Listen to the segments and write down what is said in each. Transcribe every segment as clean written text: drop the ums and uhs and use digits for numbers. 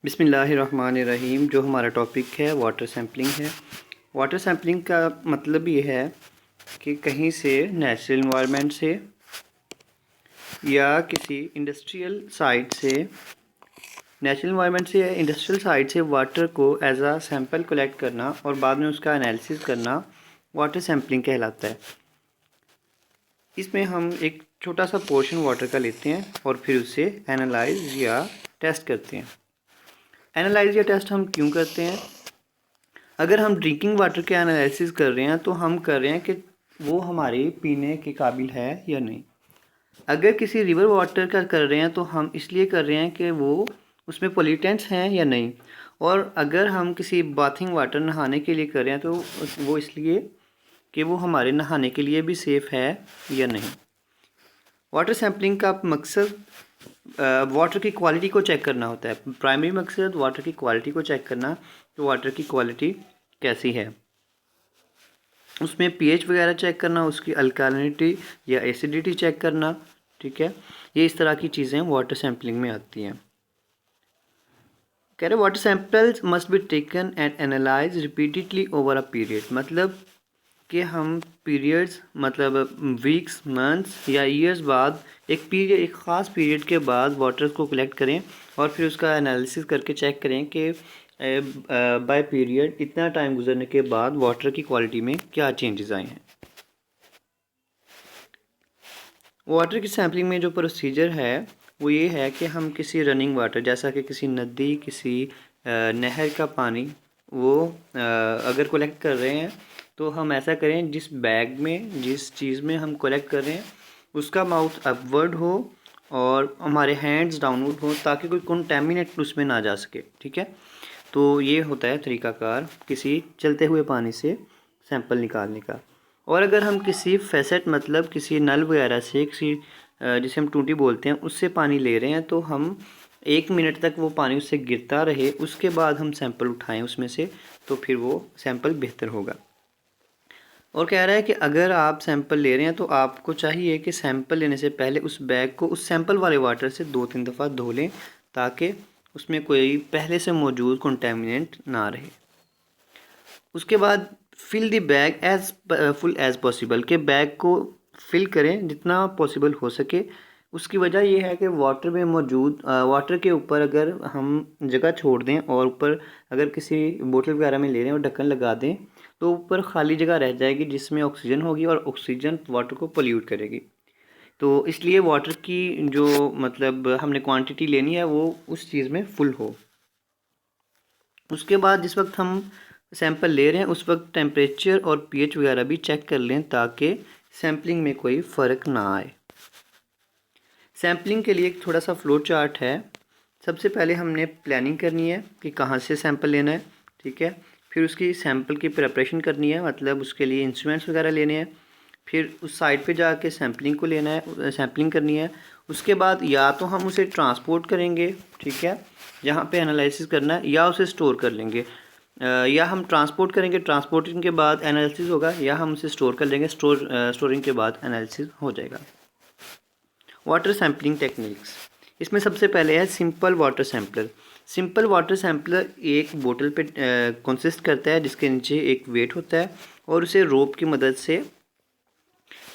बिस्मिल्लाहिर्रहमानिर्रहीम। जो हमारा टॉपिक है वाटर सैम्पलिंग है। वाटर सैम्पलिंग का मतलब ये है कि कहीं से नेचुरल इन्वायरमेंट से या किसी इंडस्ट्रियल साइट से वाटर को एज आ सैंपल कलेक्ट करना और बाद में उसका एनालिसिस करना वाटर सैम्पलिंग कहलाता है। इसमें हम एक छोटा सा पोर्शन वाटर का लेते हैं और फिर उसे एनालाइज या टेस्ट करते हैं। एनालाइज या टेस्ट हम क्यों करते हैं? अगर हम ड्रिंकिंग वाटर के एनालिसिस कर रहे हैं तो हम कर रहे हैं कि वो हमारे पीने के काबिल है या नहीं। अगर किसी रिवर वाटर का कर रहे हैं तो हम इसलिए कर रहे हैं कि वो उसमें पोल्यूटेंट्स हैं या नहीं। और अगर हम किसी बाथिंग वाटर नहाने के लिए कर रहे हैं तो वो इसलिए कि वो हमारे नहाने के लिए भी सेफ़ है या नहीं। वाटर सैम्पलिंग का मकसद वाटर की क्वालिटी को चेक करना होता है। प्राइमरी मकसद वाटर की क्वालिटी को चेक करना कि वाटर की क्वालिटी कैसी है। उसमें पीएच वगैरह चेक करना, उसकी अल्कालिनिटी या एसिडिटी चेक करना, ठीक है। ये इस तरह की चीज़ें वाटर सैम्पलिंग में आती हैं। कह रहे water samples must be taken and analyse repeatedly over a period. मतलब कि हम पीरियड्स मतलब वीक्स, मंथ्स या ईयर्स बाद एक ख़ास पीरियड के बाद वाटर को कलेक्ट करें और फिर उसका एनालिसिस करके चेक करें कि बाय पीरियड इतना टाइम गुजरने के बाद वाटर की क्वालिटी में क्या चेंजेस आए हैं। वाटर की सैम्पलिंग में जो प्रोसीजर है वो ये है कि हम किसी रनिंग वाटर जैसा कि किसी नदी, किसी नहर का पानी वो अगर कलेक्ट कर रहे हैं तो हम ऐसा करें जिस बैग में जिस चीज़ में हम कलेक्ट कर रहे हैं उसका माउथ अपवर्ड हो और हमारे हैंड्स डाउनवर्ड हो ताकि कोई कंटेमिनेट उसमें ना जा सके, ठीक है। तो ये होता है तरीक़ाकार किसी चलते हुए पानी से सैंपल निकालने का। और अगर हम किसी फैसेट मतलब किसी नल वगैरह से किसी जिसे हम टूटी बोलते हैं उससे पानी ले रहे हैं तो हम 1 मिनट तक वो पानी उससे गिरता रहे, उसके बाद हम सैंपल उठाएं उसमें से, तो फिर वो सैंपल बेहतर होगा। और कह रहा है कि अगर आप सैंपल ले रहे हैं तो आपको चाहिए कि सैंपल लेने से पहले उस बैग को उस सैंपल वाले वाटर से 2-3 दफ़ा धो लें ताकि उसमें कोई पहले से मौजूद कंटेमिनेंट ना रहे। उसके बाद fill the bag as full as possible के बैग को फिल करें जितना पॉसिबल हो सके। उसकी वजह यह है कि वाटर में मौजूद वाटर के ऊपर अगर हम जगह छोड़ दें और ऊपर अगर किसी बोतल वगैरह में ले रहे हैं और ढक्कन लगा दें तो ऊपर खाली जगह रह जाएगी जिसमें ऑक्सीजन होगी और ऑक्सीजन वाटर को पोल्यूट करेगी। तो इसलिए वाटर की जो मतलब हमने क्वांटिटी लेनी है वो उस चीज़ में फुल हो। उसके बाद जिस वक्त हम सैंपल ले रहे हैं उस वक्त टेम्परेचर और पीएच वगैरह भी चेक कर लें ताकि सैम्पलिंग में कोई फ़र्क ना आए। सैम्पलिंग के लिए एक थोड़ा सा फ्लो चार्ट है। सबसे पहले हमने प्लानिंग करनी है कि कहाँ से सैंपल लेना है, ठीक है। फिर उसकी सैंपल की प्रिपरेशन करनी है, मतलब उसके लिए इंस्ट्रूमेंट्स वगैरह लेने हैं। फिर उस साइट पे जाके सैंपलिंग को लेना है, सैंपलिंग करनी है। उसके बाद या तो हम उसे ट्रांसपोर्ट करेंगे, ठीक है, जहाँ पे एनालिसिस करना है, या उसे स्टोर कर लेंगे। या हम ट्रांसपोर्ट करेंगे, ट्रांसपोर्टिंग के बाद एनालिसिस होगा, या हम उसे स्टोर कर लेंगे, स्टोरिंग के बाद एनालिसिस हो जाएगा। वाटर सैम्पलिंग टेक्निक्स, इसमें सबसे पहले है simple water sampler. Simple water sampler एक बोतल पे कंसिस्ट करता है जिसके नीचे एक वेट होता है और उसे रोप की मदद से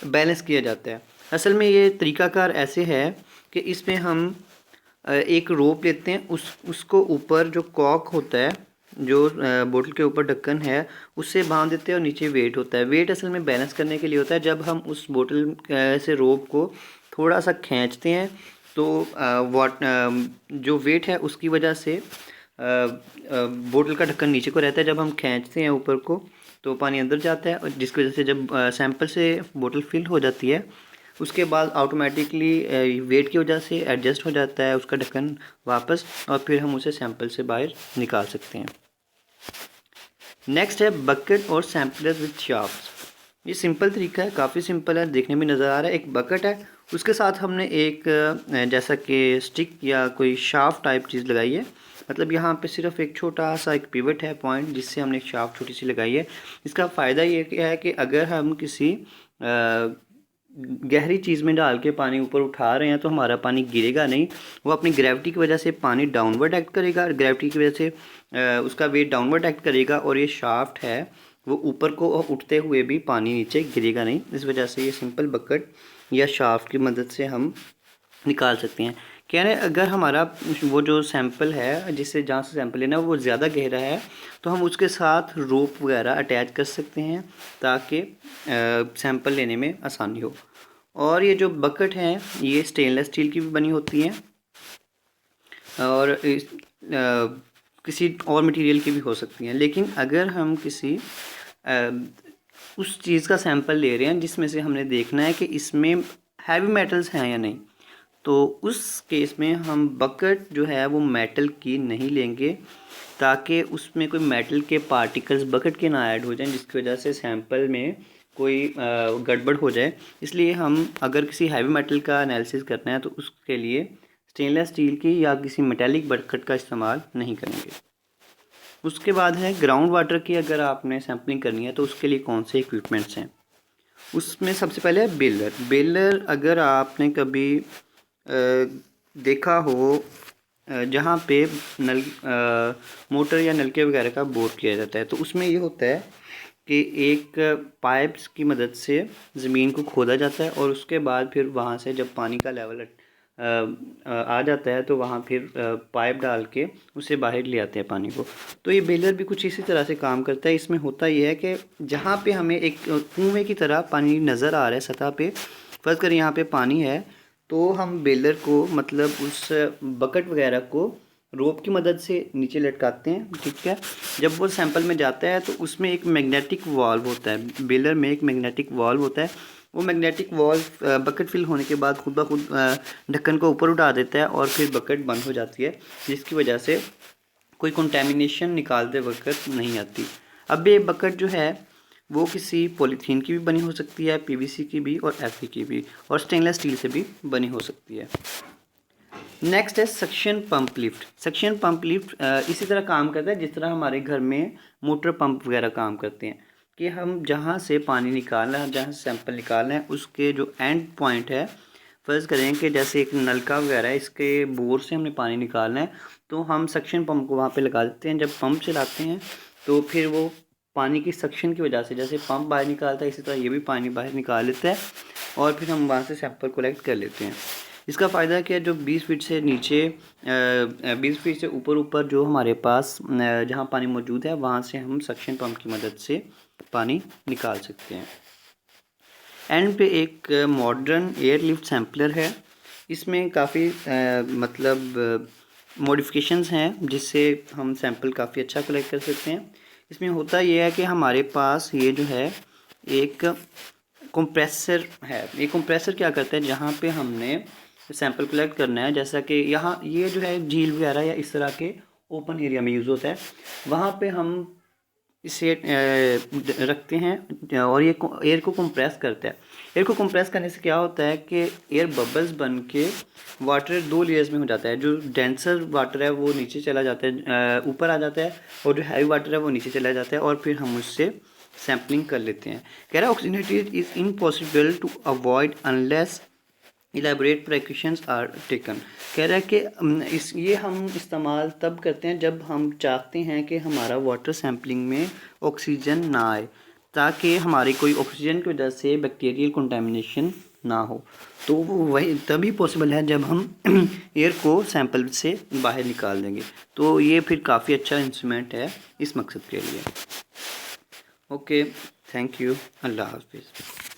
बैलेंस किया जाता है। असल में ये तरीक़ाकार ऐसे है कि इसमें हम एक रोप लेते हैं, उसको ऊपर जो कॉक होता है, जो बोतल के ऊपर ढक्कन है, उससे बांध देते हैं और नीचे वेट होता है। वेट असल में बैलेंस करने के लिए होता है। जब हम उस बोतल से रोप को थोड़ा सा खींचते हैं तो जो वेट है उसकी वजह से बोतल का ढक्कन नीचे को रहता है। जब हम खींचते हैं ऊपर को तो पानी अंदर जाता है और जिसकी वजह से जब सैंपल से बोतल फिल हो जाती है उसके बाद ऑटोमेटिकली वेट की वजह से एडजस्ट हो जाता है उसका ढक्कन वापस, और फिर हम उसे सैंपल से बाहर निकाल सकते हैं। नेक्स्ट है बकेट और सैंपलर विद शाफ्ट। ये सिंपल तरीका है, काफ़ी सिंपल है, देखने में नज़र आ रहा है। एक बकेट है, उसके साथ हमने एक जैसा कि स्टिक या कोई शाफ्ट टाइप चीज़ लगाई है। मतलब यहाँ पे सिर्फ एक छोटा सा एक पिवट है पॉइंट जिससे हमने एक शाफ्ट छोटी सी लगाई है। इसका फ़ायदा ये है कि अगर हम किसी गहरी चीज़ में डाल के पानी ऊपर उठा रहे हैं तो हमारा पानी गिरेगा नहीं, वो अपनी ग्रेविटी की वजह से पानी डाउनवर्ड एक्ट करेगा, ग्रेविटी की वजह से उसका वेट डाउनवर्ड एक्ट करेगा और ये शाफ्ट है वो ऊपर को उठते हुए भी पानी नीचे गिरेगा नहीं। इस वजह से ये सिंपल बकेट या शाफ्ट की मदद से हम निकाल सकते हैं। कह रहे हैं अगर हमारा वो जो सैंपल है जिससे जहाँ से सैंपल लेना है वो ज़्यादा गहरा है तो हम उसके साथ रोप वगैरह अटैच कर सकते हैं ताकि सैंपल लेने में आसानी हो। और ये जो बकेट हैं ये स्टेनलेस स्टील की भी बनी होती हैं और किसी और मटेरियल की भी हो सकती हैं। लेकिन अगर हम किसी उस चीज़ का सैंपल ले रहे हैं जिसमें से हमने देखना है कि इसमें हैवी मेटल्स हैं या नहीं, तो उस केस में हम बकेट जो है वो मेटल की नहीं लेंगे ताकि उसमें कोई मेटल के पार्टिकल्स बकेट के ना ऐड हो जाएं जिसकी वजह से सैंपल में कोई गड़बड़ हो जाए। इसलिए हम अगर किसी हैवी मेटल का एनालिसिस करना है तो उसके लिए स्टेनलेस स्टील की या किसी मेटेलिक बकेट का इस्तेमाल नहीं करेंगे। उसके बाद है ग्राउंड वाटर की, अगर आपने सैम्पलिंग करनी है तो उसके लिए कौन से इक्विपमेंट्स हैं। उसमें सबसे पहले है बेलर। बेलर अगर आपने कभी देखा हो जहाँ पे मोटर या नलके वगैरह का बोर किया जाता है तो उसमें ये होता है कि एक पाइप्स की मदद से ज़मीन को खोदा जाता है और उसके बाद फिर वहाँ से जब पानी का लेवल आ जाता है तो वहाँ फिर पाइप डाल के उसे बाहर ले आते हैं पानी को। तो ये बेलर भी कुछ इसी तरह से काम करता है। इसमें होता ये है कि जहाँ पे हमें एक कुएं की तरह पानी नज़र आ रहा है सतह पे, फर्ज करें यहाँ पे पानी है तो हम बेलर को मतलब उस बकेट वगैरह को रोप की मदद से नीचे लटकाते हैं, ठीक है। जब वो सैंपल में जाता है तो उसमें एक मैग्नेटिक वाल्व होता है, बेलर में एक मैग्नेटिक वाल्व होता है। वो मैग्नेटिक वाल्व बकेट फिल होने के बाद खुद ब खुद ढक्कन को ऊपर उठा देता है और फिर बकेट बंद हो जाती है, जिसकी वजह से कोई कंटेमिनेशन निकालते वक्त नहीं आती। अब ये बकेट जो है वो किसी पॉलीथीन की भी बनी हो सकती है, पीवीसी की भी और एफई की भी, और स्टेनलेस स्टील से भी बनी हो सकती है। नेक्स्ट है suction pump lift. Suction pump lift इसी तरह काम करता है जिस तरह हमारे घर में मोटर पंप वगैरह काम करते हैं कि हम जहाँ से पानी निकालना है, जहाँ से सैंपल निकालना है, उसके जो एंड पॉइंट है, फ़र्ज़ करें कि जैसे एक नलका वगैरह है, इसके बोर से हमने पानी निकालना है तो हम सक्शन पंप को वहाँ पे लगा देते हैं। जब पंप चलाते हैं तो फिर वो पानी की सक्शन की वजह से जैसे पंप बाहर निकालता है इसी तरह ये भी पानी बाहर निकाल लेता है और फिर हम वहाँ से सैंपल कलेक्ट कर लेते हैं। इसका फ़ायदा क्या है, जो 20 फीट से नीचे 20 फीट से ऊपर जो हमारे पास जहाँ पानी मौजूद है वहाँ से हम सक्शन पंप की मदद से पानी निकाल सकते हैं। एंड पे एक मॉडर्न एयर लिफ्ट सैम्पलर है। इसमें काफ़ी मतलब मॉडिफिकेशंस हैं जिससे हम सैंपल काफ़ी अच्छा कलेक्ट कर सकते हैं। इसमें होता ये है कि हमारे पास ये जो है एक कंप्रेसर है। ये कंप्रेसर क्या करता है, जहाँ पे हमने सैंपल कलेक्ट करना है, जैसा कि यहाँ ये जो है झील वगैरह या इस तरह के ओपन एरिया में यूज़ होता है, वहाँ पे हम इसे रखते हैं और ये एयर को कंप्रेस करता है। एयर को कंप्रेस करने से क्या होता है कि एयर बबल्स बन के वाटर 2 लेयर्स में हो जाता है। जो डेंसर वाटर है वो नीचे चला जाता है, ऊपर आ जाता है, और जो हैवी वाटर है वो नीचे चला जाता है और फिर हम उससे सैम्पलिंग कर लेते हैं। कह रहा है oxygenated is impossible to avoid unless elaborate precautions are taken. कह रहा है कि ये हम इस्तेमाल तब करते हैं जब हम चाहते हैं कि हमारा वाटर सैम्पलिंग में ऑक्सीजन ना आए, ताकि हमारी कोई ऑक्सीजन की वजह से बैक्टीरियल कंटेमिनेशन ना हो। तो वो वही तभी पॉसिबल है जब हम एयर को सैंपल से बाहर निकाल देंगे। तो ये फिर काफ़ी अच्छा इंस्ट्रूमेंट है इस मकसद के लिए। ओके, थैंक यू, अल्लाह हाफिज़।